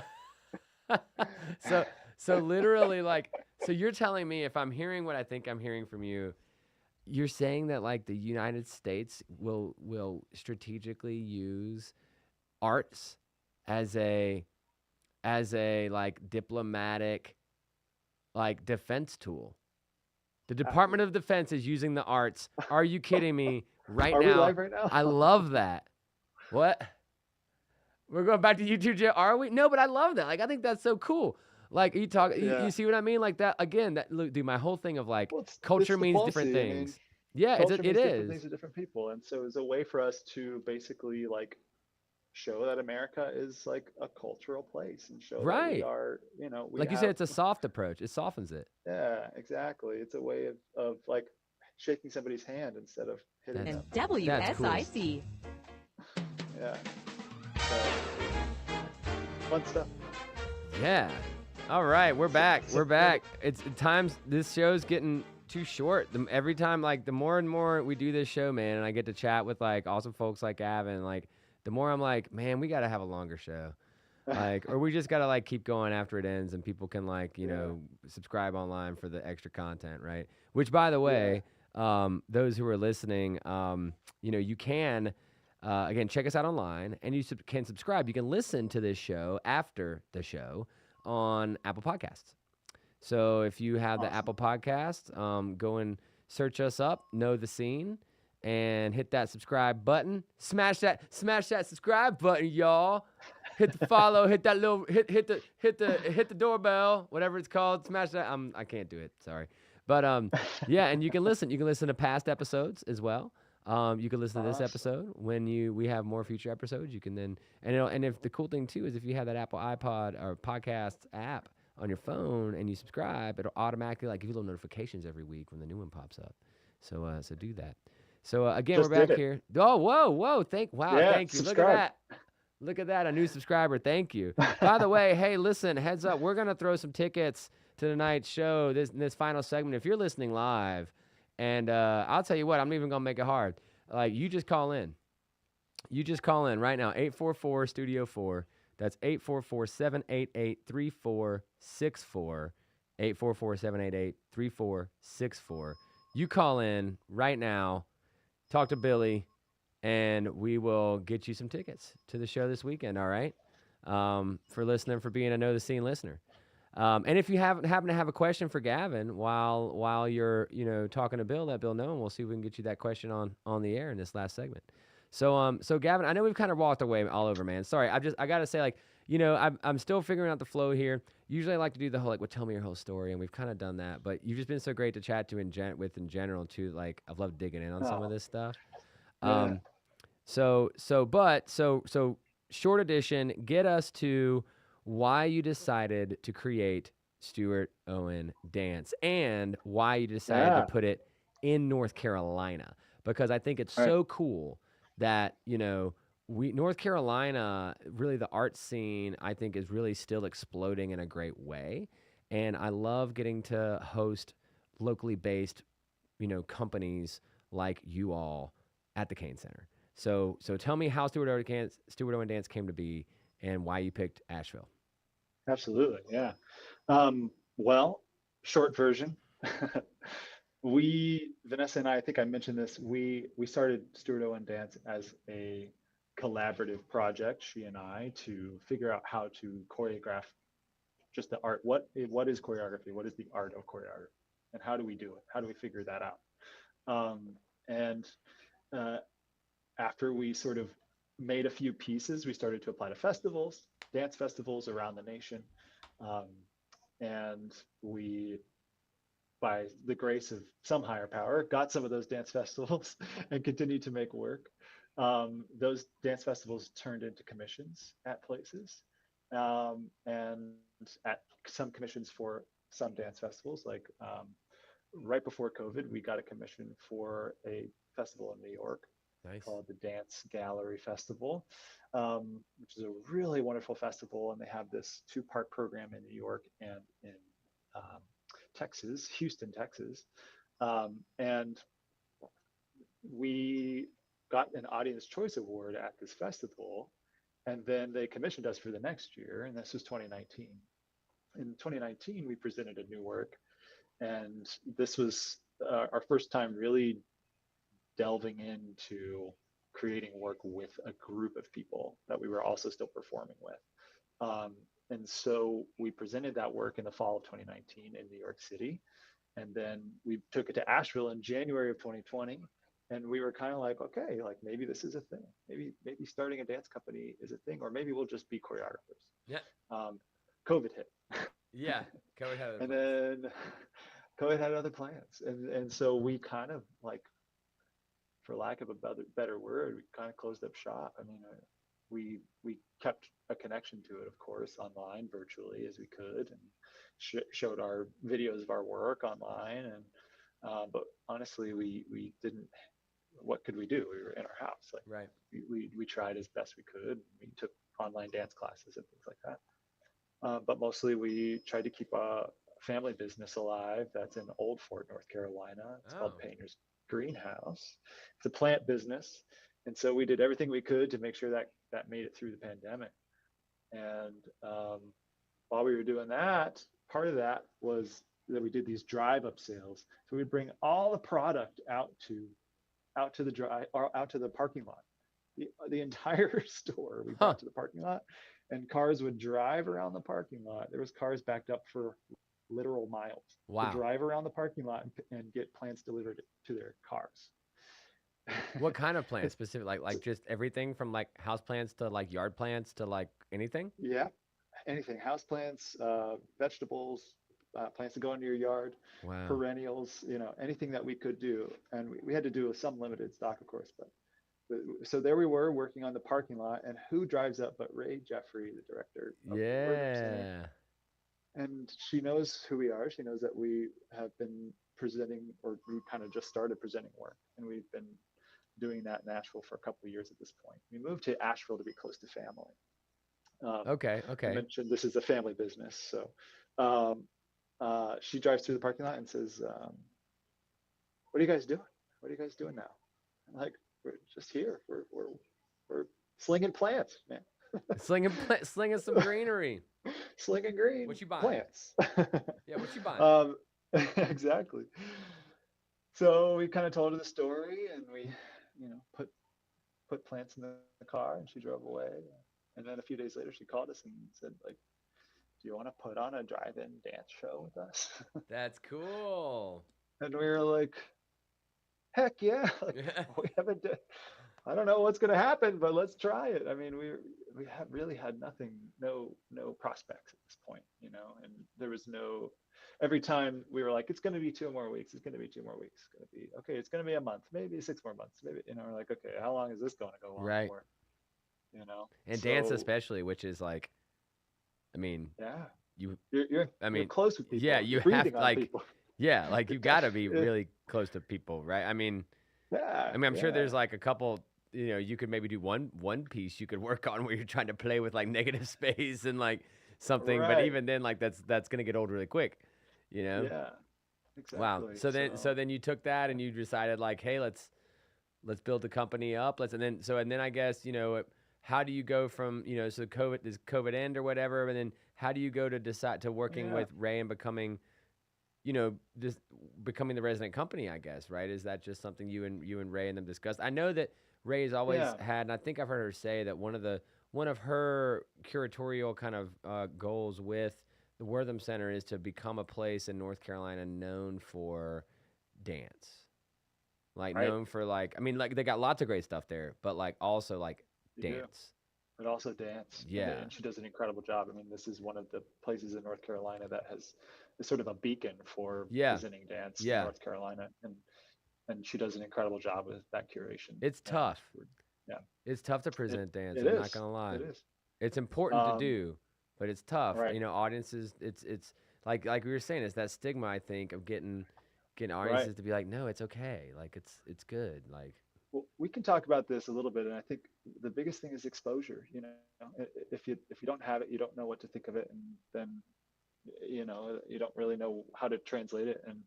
so so literally like so you're telling me if I'm hearing what I think I'm hearing from you, you're saying that like the United States will strategically use arts as a like diplomatic like defense tool. The Department of Defense is using the arts. Are you kidding me? Right Are we now. live right now? I love that. What? We're going back to YouTube jail. Are we? No, but I love that. Like I think that's so cool. Like you Yeah. see what I mean? Like that again, that look, dude, my whole thing of like Well, it's culture means different diplomacy. I mean, things. Yeah, culture it means different is. things to different people, and so it's a way for us to basically like show that America is like a cultural place, and show that we Right. are, we Like you said, have. it's a soft approach. It softens it. Yeah, exactly. It's a way of like shaking somebody's hand instead of hitting That's And them. that's cool. WSIC. Yeah. So fun stuff. Yeah. All right, we're back. So- We're back. It's times this show's getting too short. Every time, like the more and more we do this show, man, and I get to chat with like awesome folks like Gavin, like the more I'm like, man, we got to have a longer show. Like, or we just got to like keep going after it ends and people can like, subscribe online for the extra content, right? Which by the way, those who are listening, you can, again, check us out online and you can subscribe. You can listen to this show after the show on Apple Podcasts. So if you have the Apple Podcast, go and search us up, Know the Scene, and hit that subscribe button. Smash that subscribe button, y'all. Hit the follow, hit that little hit the doorbell, whatever it's called. Smash that. I can't do it, sorry. But yeah, and you can listen. You can listen to past episodes as well. You can listen to this episode when we have more future episodes. You can then and if the cool thing too is if you have that Apple iPod or podcast app on your phone and you subscribe, it'll automatically like give you little notifications every week when the new one pops up. So do that. So again, Just we're back did it. here. Oh, whoa! Thank you. Subscribe. Look at that, a new subscriber. Thank you. By the way, hey, listen, heads up, we're gonna throw some tickets to tonight's show. This final segment. If you're listening live, and I'll tell you what, I'm not even gonna make it hard. Like you just call in. You just call in right now, 844 Studio 4. That's 844-788-3464. 844-788-3464. You call in right now, talk to Billy, and we will get you some tickets to the show this weekend, all right? For listening, for being a Know the Scene listener. And if you happen to have a question for Gavin while you're talking to Bill, let Bill know, and we'll see if we can get you that question on the air in this last segment. So Gavin, I know we've kind of walked away all over, man. Sorry, I gotta say, like, I'm still figuring out the flow here. Usually I like to do the whole, like, well, tell me your whole story, and we've kind of done that. But you've just been so great to chat to in general too. Like, I've loved digging in on some of Oh, this stuff. yeah. Um, so short edition, get us to why you decided to create Stewart Owen Dance and why you decided to Yeah. put it in North Carolina, because I think it's All right. so cool that, North Carolina, really the art scene, I think, is really still exploding in a great way. And I love getting to host locally based, companies like you all at the Cain Center. So tell me how Stewart Owen Dance came to be and why you picked Asheville. Absolutely. Yeah. Well, short version. Vanessa and I think I mentioned this. We started Stuart Owen Dance as a collaborative project, she and I, to figure out how to choreograph just the art. What is choreography? What is the art of choreography? And how do we do it? How do we figure that out? And uh, After we sort of made a few pieces, we started to apply to festivals, dance festivals around the nation. Um, and we, by the grace of some higher power, got some of those dance festivals and continued to make work. Those dance festivals turned into commissions at places, and at some commissions for some dance festivals. Like right before COVID, we got a commission for a festival in New York Nice. called the Dance Gallery Festival, which is a really wonderful festival. And they have this two-part program in New York and in um, Texas, Houston, Texas. And we got an Audience Choice Award at this festival. And then they commissioned us for the next year, and this was 2019. In 2019, we presented a new work, and this was our first time really delving into creating work with a group of people that we were also still performing with. And so we presented that work in the fall of 2019 in New York City. And then we took it to Asheville in January of 2020. And we were kind of like, okay, like maybe this is a thing. Maybe starting a dance company is a thing, or maybe we'll just be choreographers. Yeah. Um, COVID hit. Yeah. Covered had other And plans. then COVID had other plans. And so we kind of like, for lack of a better word, we kind of closed up shop. I mean, we kept a connection to it, of course, online, virtually as we could, and showed our videos of our work online. And but honestly, we didn't. What could we do? We were in our house. Like Right. we tried as best we could. We took online dance classes and things like that. But mostly we tried to keep a family business alive that's in Old Fort, North Carolina. It's called Oh. Painter's Greenhouse. It's a plant business. And so we did everything we could to make sure that that made it through the pandemic. And while we were doing that, part of that was that we did these drive up sales. So we'd bring all the product out to the drive or out to the parking lot. The entire store we Huh. brought to the parking lot, and cars would drive around the parking lot. There was cars backed up for literal miles to Wow. drive around the parking lot and get plants delivered to their cars. What kind of plants specific? Like just everything from like house plants to like yard plants to like anything? Yeah, anything, house plants, vegetables, plants that go into your yard, Wow. perennials, anything that we could do. And we had to do some limited stock, of course, but so there we were working on the parking lot, and who drives up but Ray Jeffrey, the director of the Rhythm Center. Yeah. And she knows who we are. She knows that we have been presenting, or we kind of just started presenting work, and we've been doing that in Asheville for a couple of years at this point. We moved to Asheville to be close to family. Um, Okay. I Okay. mentioned this is a family business, so um, she drives through the parking lot and says, "What are you guys doing? What are you guys doing now?" I'm like, "We're just here. We're slinging plants, man. Slinging some greenery. Slinging green What you buying? plants." Yeah. What you buying? um, exactly. So we kind of told her the story, and we, put plants in the car, and she drove away. And then a few days later, she called us and said, like, do you want to put on a drive-in dance show with us? That's cool. And we were like, heck yeah. Like, we haven't, I don't know what's going to happen, but let's try it. I mean, we have really had nothing, no prospects at this point, you know, and there was no, every time we were like, it's going to be 2 more weeks. It's going to be 2 more weeks. It's going to be, okay, it's going to be a month, maybe 6 more months, maybe, you know, we're like, okay, how long is this going to go on Right. for? You know, And dance especially, which is like, I mean, yeah, you, you're close with people. yeah, you You're have breathing on like, people. yeah, like you got to be really close to people, right? I mean, Yeah. I'm sure there's like a couple, you know, you could maybe do one piece you could work on where you're trying to play with like negative space and like something, but Right. even then, like that's gonna get old really quick, you know? Yeah, exactly. Wow. So then you took that and you decided like, hey, let's build the company up. And then I guess, you know, how do you go from, you know, so does COVID end or whatever, and then how do you go to decide to working with Ray and becoming, you know, just becoming the resident company, I guess, right? Is that just something you and Ray and them discussed? I know that Ray's always had, and I think I've heard her say that one of her curatorial kind of goals with the Wortham Center is to become a place in North Carolina known for dance. Like known for like, I mean, like they got lots of great stuff there, but like also like dance. But also dance. Yeah. And she does an incredible job. I mean, this is one of the places in North Carolina that is sort of a beacon for presenting dance in North Carolina. And she does an incredible job with that curation. It's tough. Yeah. It's tough to present dance. I'm not gonna lie. It is. It's important to do, but it's tough. Right. You know, audiences. It's like we were saying. It's that stigma, I think, of getting audiences to be like, no, it's okay. Like it's good. Like. Well, we can talk about this a little bit, and I think the biggest thing is exposure. You know, if you don't have it, you don't know what to think of it, and then, you know, you don't really know how to translate it. And,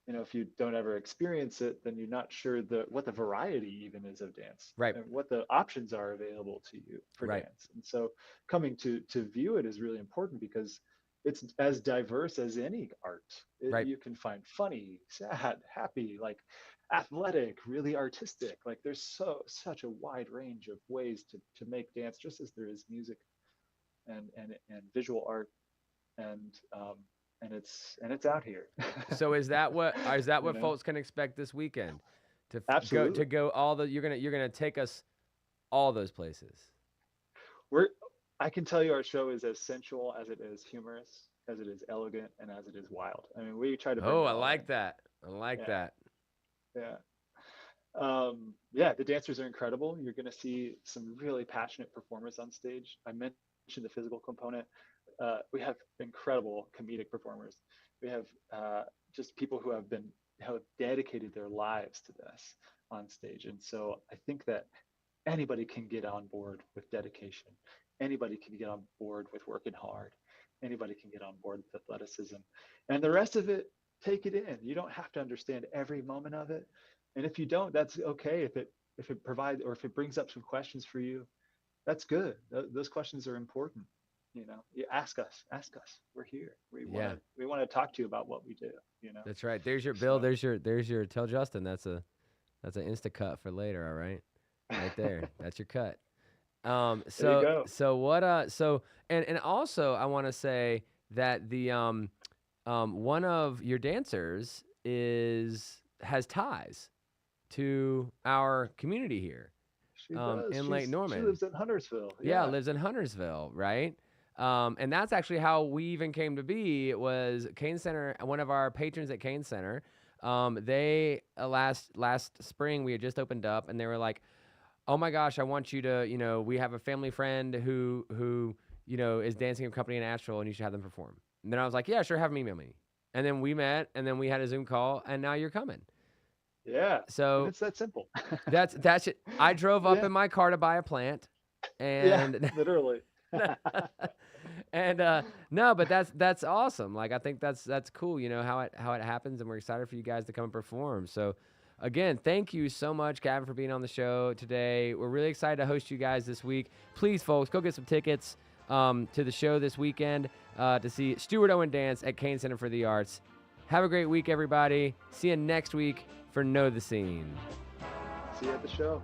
you know, if you don't ever experience it, then you're not sure what the variety even is of dance, right? And what the options are available to you for dance. And so, coming to view it is really important because it's as diverse as any art. You can find funny, sad, happy, like athletic, really artistic. Like there's such a wide range of ways to make dance, just as there is music and visual art, and it's out here. So is that what folks can expect this weekend? Absolutely. Go all the you're gonna take us all those places. I can tell you our show is as sensual as it is humorous, as it is elegant, and as it is wild. I mean, we try to bring I like that. I like that. Yeah. The dancers are incredible. You're going to see some really passionate performers on stage. I mentioned the physical component. We have incredible comedic performers. We have just people who have dedicated their lives to this on stage. And so I think that anybody can get on board with dedication. Anybody can get on board with working hard. Anybody can get on board with athleticism. And the rest of it, take it in. You don't have to understand every moment of it. And if you don't, that's okay. If it provides, or if it brings up some questions for you, that's good. Those questions are important. You know, you ask us. We're here. We want to talk to you about what we do. You know. That's right. There's your bill. There's your. Tell Justin that's an insta cut for later. All right, right there. That's your cut. There you go. So what? So and also I want to say that the one of your dancers has ties to our community here. She does. In Lake Norman. She lives in Huntersville. Yeah, lives in Huntersville, right? And that's actually how we even came to be. It was Cain Center, one of our patrons at Cain Center. They last spring we had just opened up, and they were like, "Oh my gosh, I want you to, you know, we have a family friend who you know is dancing in a company in Asheville, and you should have them perform." And then I was like, "Yeah, sure, have them email me." And then we met, and then we had a Zoom call, and now you're coming. Yeah. So it's that simple. that's it. I drove up in my car to buy a plant, and literally. And no, but that's awesome. Like I think that's cool. You know how it happens, and we're excited for you guys to come and perform. So again, thank you so much, Gavin, for being on the show today. We're really excited to host you guys this week. Please, folks, go get some tickets to the show this weekend to see Stewart Owen Dance at Cain Center for the Arts. Have a great week, everybody. See you next week for Know the Scene. See you at the show.